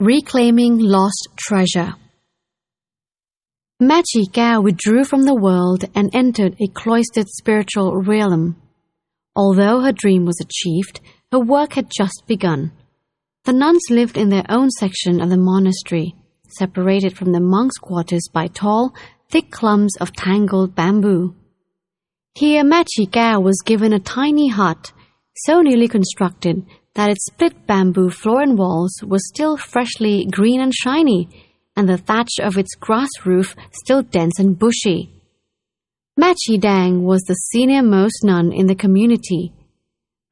Reclaiming Lost Treasure. Mae Chee Kaew withdrew from the world and entered a cloistered spiritual realm. Although her dream was achieved, her work had just begun. The nuns lived in their own section of the monastery, separated from the monks' quarters by tall, thick clumps of tangled bamboo. Here Mae Chee Kaew was given a tiny hut, so newly constructed that its split bamboo floor and walls was still freshly green and shiny, and the thatch of its grass roof still dense and bushy. Mae Chee Dang was the senior-most nun in the community.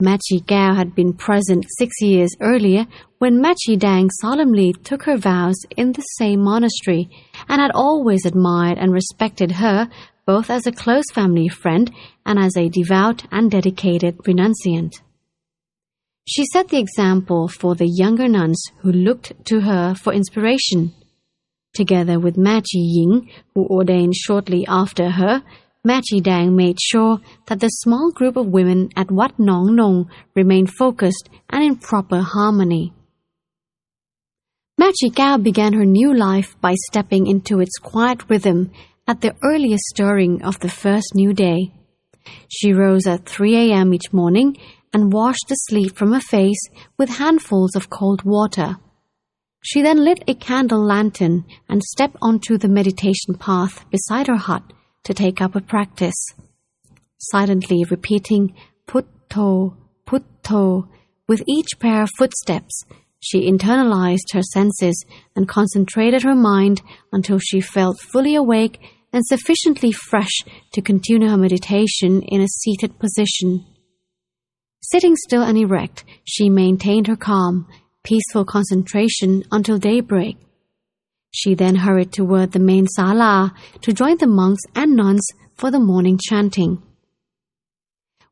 Mae Chee Kaew had been present 6 years earlier when Mae Chee Dang solemnly took her vows in the same monastery, and had always admired and respected her both as a close family friend and as a devout and dedicated renunciant. She set the example for the younger nuns who looked to her for inspiration. Together with Mae Chee Ying, who ordained shortly after her, Mae Chee Dang made sure that the small group of women at Wat Nong Nong remained focused and in proper harmony. Mae Chee Kaew began her new life by stepping into its quiet rhythm at the earliest stirring of the first new day. She rose at 3 a.m. each morning and washed the sleep from her face with handfuls of cold water. She then lit a candle lantern and stepped onto the meditation path beside her hut to take up a practice. Silently repeating putto, putto with each pair of footsteps, she internalized her senses and concentrated her mind until she felt fully awake and sufficiently fresh to continue her meditation in a seated position. Sitting still and erect, she maintained her calm, peaceful concentration until daybreak. She then hurried toward the main sala to join the monks and nuns for the morning chanting.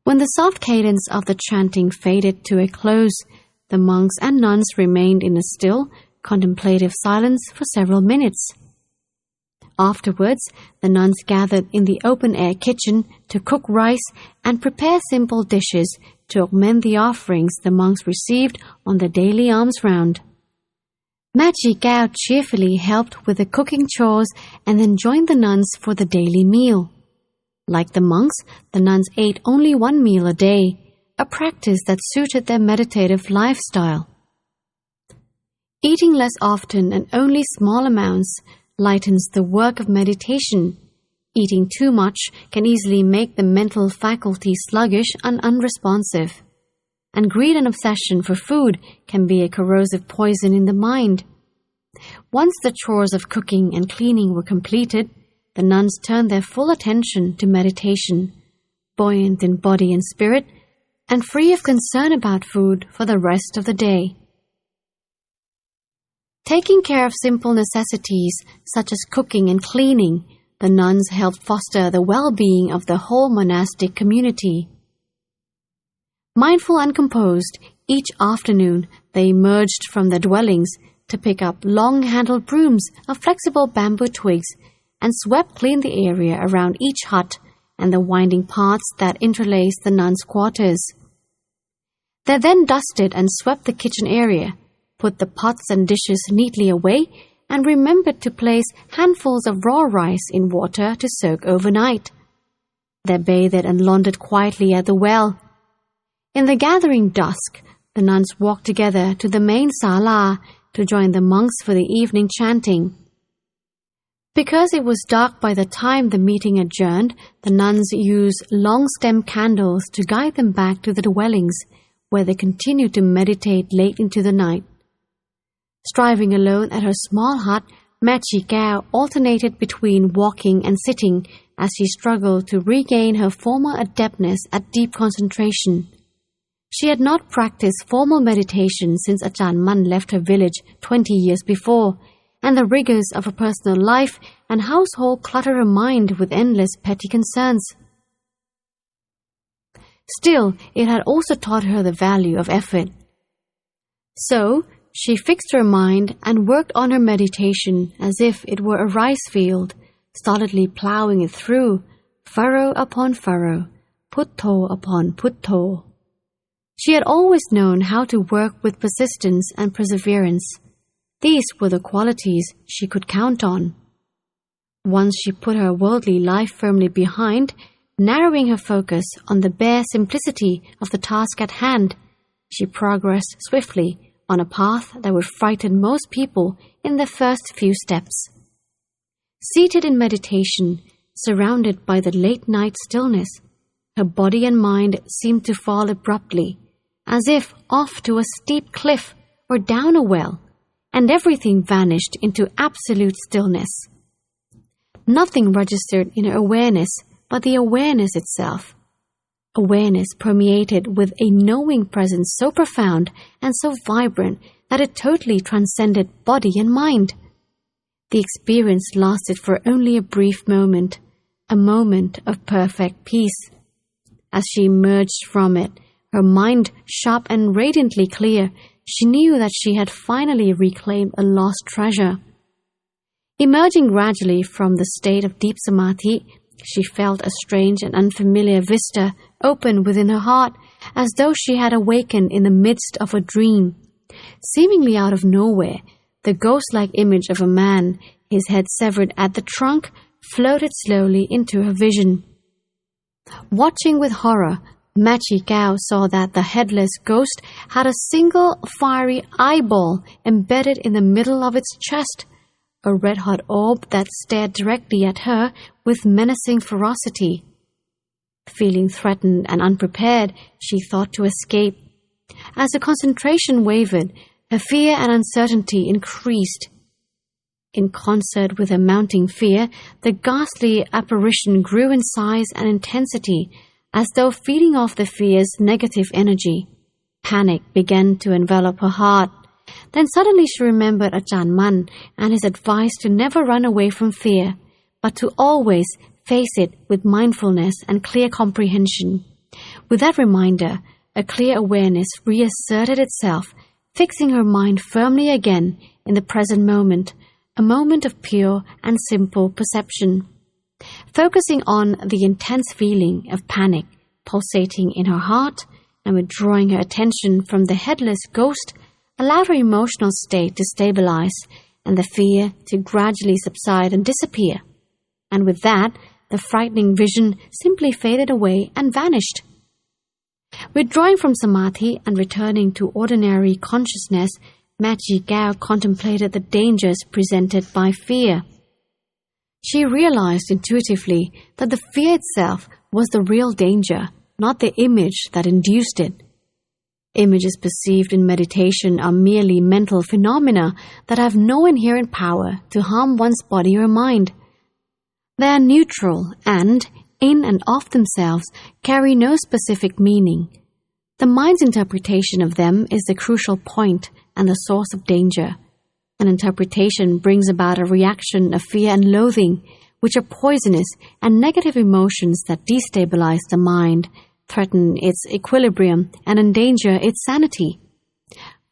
When the soft cadence of the chanting faded to a close, the monks and nuns remained in a still, contemplative silence for several minutes. Afterwards, the nuns gathered in the open-air kitchen to cook rice and prepare simple dishes to augment the offerings the monks received on the daily alms round. Mae Chee Kaew cheerfully helped with the cooking chores and then joined the nuns for the daily meal. Like the monks, the nuns ate only one meal a day, a practice that suited their meditative lifestyle. Eating less often and only small amounts lightens the work of meditation. Eating too much can easily make the mental faculty sluggish and unresponsive. And greed and obsession for food can be a corrosive poison in the mind. Once the chores of cooking and cleaning were completed, the nuns turned their full attention to meditation, buoyant in body and spirit, and free of concern about food for the rest of the day. Taking care of simple necessities such as cooking and cleaning, the nuns helped foster the well-being of the whole monastic community. Mindful and composed, each afternoon they emerged from their dwellings to pick up long-handled brooms of flexible bamboo twigs and swept clean the area around each hut and the winding paths that interlaced the nuns' quarters. They then dusted and swept the kitchen area, put the pots and dishes neatly away, and remembered to place handfuls of raw rice in water to soak overnight. They bathed and laundered quietly at the well. In the gathering dusk, the nuns walked together to the main sala to join the monks for the evening chanting. Because it was dark by the time the meeting adjourned, the nuns used long-stem candles to guide them back to the dwellings, where they continued to meditate late into the night. Striving alone at her small hut, Mae Chee Kaew alternated between walking and sitting as she struggled to regain her former adeptness at deep concentration. She had not practiced formal meditation since Ajahn Mun left her village 20 years before, and the rigors of her personal life and household cluttered her mind with endless petty concerns. Still, it had also taught her the value of effort. So, she fixed her mind and worked on her meditation as if it were a rice field, stolidly plowing it through, furrow upon furrow, putto upon putto. She had always known how to work with persistence and perseverance. These were the qualities she could count on. Once she put her worldly life firmly behind, narrowing her focus on the bare simplicity of the task at hand, she progressed swiftly on a path that would frighten most people in the first few steps. Seated in meditation, surrounded by the late-night stillness, her body and mind seemed to fall abruptly, as if off to a steep cliff or down a well, and everything vanished into absolute stillness. Nothing registered in her awareness but the awareness itself. Awareness permeated with a knowing presence so profound and so vibrant that it totally transcended body and mind. The experience lasted for only a brief moment, a moment of perfect peace. As she emerged from it, her mind sharp and radiantly clear, she knew that she had finally reclaimed a lost treasure. Emerging gradually from the state of deep samadhi, she felt a strange and unfamiliar vista open within her heart, as though she had awakened in the midst of a dream. Seemingly out of nowhere, the ghost-like image of a man, his head severed at the trunk, floated slowly into her vision. Watching with horror, Mae Chee Kaew saw that the headless ghost had a single fiery eyeball embedded in the middle of its chest, a red-hot orb that stared directly at her with menacing ferocity. Feeling threatened and unprepared, she thought to escape. As the concentration wavered, her fear and uncertainty increased. In concert with her mounting fear, the ghastly apparition grew in size and intensity, as though feeding off the fear's negative energy. Panic began to envelop her heart. Then suddenly she remembered Ajahn Mun and his advice to never run away from fear, but to always face it with mindfulness and clear comprehension. With that reminder, a clear awareness reasserted itself, fixing her mind firmly again in the present moment, a moment of pure and simple perception. Focusing on the intense feeling of panic pulsating in her heart and withdrawing her attention from the headless ghost allowed her emotional state to stabilize and the fear to gradually subside and disappear. And with that, the frightening vision simply faded away and vanished. Withdrawing from samadhi and returning to ordinary consciousness, Mae Chee Kaew contemplated the dangers presented by fear. She realized intuitively that the fear itself was the real danger, not the image that induced it. Images perceived in meditation are merely mental phenomena that have no inherent power to harm one's body or mind. They are neutral and, in and of themselves, carry no specific meaning. The mind's interpretation of them is the crucial point and the source of danger. An interpretation brings about a reaction of fear and loathing, which are poisonous and negative emotions that destabilize the mind, threaten its equilibrium, and endanger its sanity.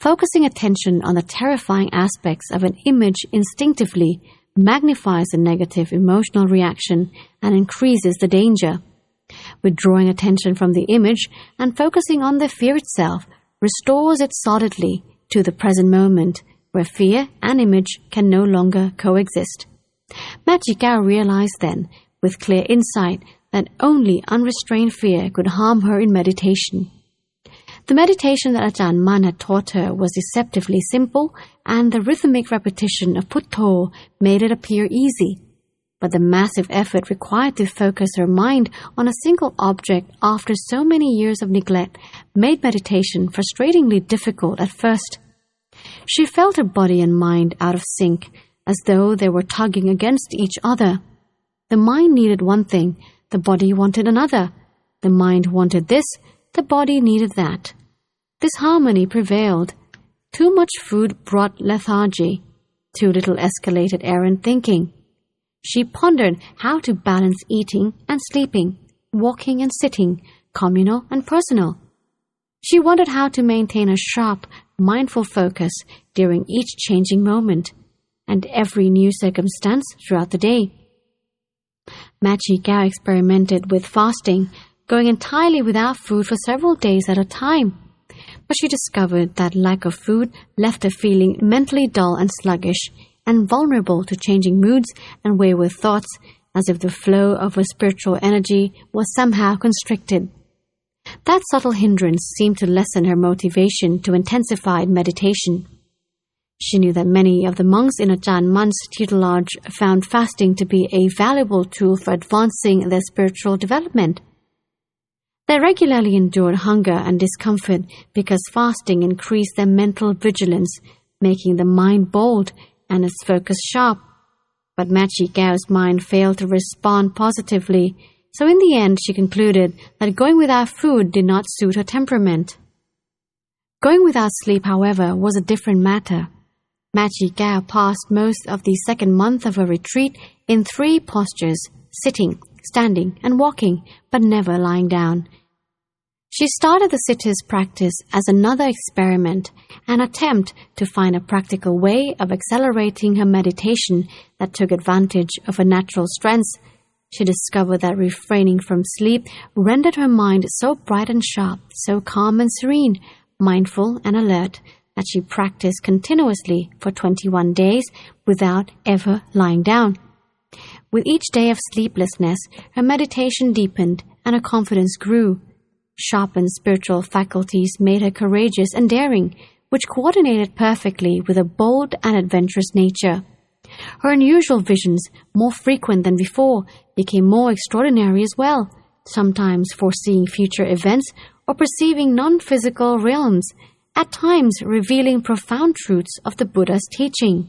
Focusing attention on the terrifying aspects of an image instinctively magnifies the negative emotional reaction and increases the danger. Withdrawing attention from the image and focusing on the fear itself restores it solidly to the present moment, where fear and image can no longer coexist. Mae Chee Kaew realized then, with clear insight, that only unrestrained fear could harm her in meditation. The meditation that Ajahn Mun had taught her was deceptively simple, and the rhythmic repetition of Putto made it appear easy. But the massive effort required to focus her mind on a single object after so many years of neglect made meditation frustratingly difficult at first. She felt her body and mind out of sync, as though they were tugging against each other. The mind needed one thing, the body wanted another. The mind wanted this, the body needed that. This harmony prevailed. Too much food brought lethargy. Too little escalated errant thinking. She pondered how to balance eating and sleeping, walking and sitting, communal and personal. She wondered how to maintain a sharp, mindful focus during each changing moment and every new circumstance throughout the day. Mae Chee Kaew experimented with fasting, going entirely without food for several days at a time. but she discovered that lack of food left her feeling mentally dull and sluggish, and vulnerable to changing moods and wayward thoughts, as if the flow of her spiritual energy was somehow constricted. That subtle hindrance seemed to lessen her motivation to intensified meditation. She knew that many of the monks in Ajahn Mun's tutelage found fasting to be a valuable tool for advancing their spiritual development. They regularly endured hunger and discomfort because fasting increased their mental vigilance, making the mind bold and its focus sharp. But Mae Chee Kaew's mind failed to respond positively, so in the end she concluded that going without food did not suit her temperament. Going without sleep, however, was a different matter. Mae Chee Kaew passed most of the second month of her retreat in 3 postures: sitting, standing, and walking, but never lying down. She started the sitter's practice as another experiment, an attempt to find a practical way of accelerating her meditation that took advantage of her natural strengths. She discovered that refraining from sleep rendered her mind so bright and sharp, so calm and serene, mindful and alert, that she practiced continuously for 21 days without ever lying down. With each day of sleeplessness, her meditation deepened and her confidence grew. Sharpened spiritual faculties made her courageous and daring, which coordinated perfectly with a bold and adventurous nature. Her unusual visions, more frequent than before, became more extraordinary as well, sometimes foreseeing future events or perceiving non-physical realms, at times revealing profound truths of the Buddha's teaching.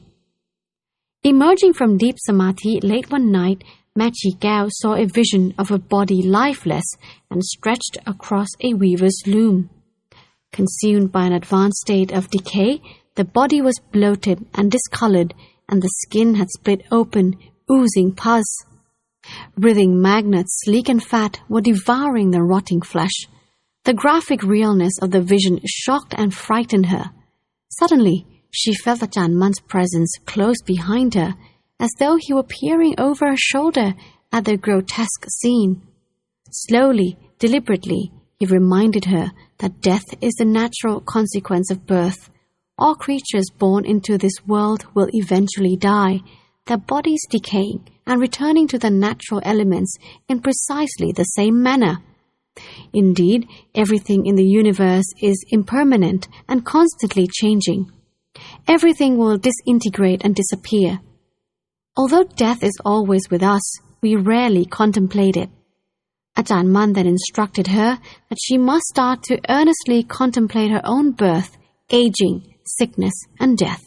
Emerging from deep samadhi late one night, Mae Chee Kaew saw a vision of a body lifeless and stretched across a weaver's loom. Consumed by an advanced state of decay, the body was bloated and discolored, and the skin had split open, oozing pus. Writhing maggots, sleek and fat, were devouring the rotting flesh. The graphic realness of the vision shocked and frightened her. Suddenly, she felt Ajahn Mun's presence close behind her, as though he were peering over her shoulder at the grotesque scene. Slowly, deliberately, he reminded her that death is the natural consequence of birth. All creatures born into this world will eventually die, their bodies decaying and returning to the natural elements in precisely the same manner. Indeed, everything in the universe is impermanent and constantly changing. Everything will disintegrate and disappear. Although death is always with us, we rarely contemplate it. Ajahn Mun then instructed her that she must start to earnestly contemplate her own birth, aging, sickness, and death.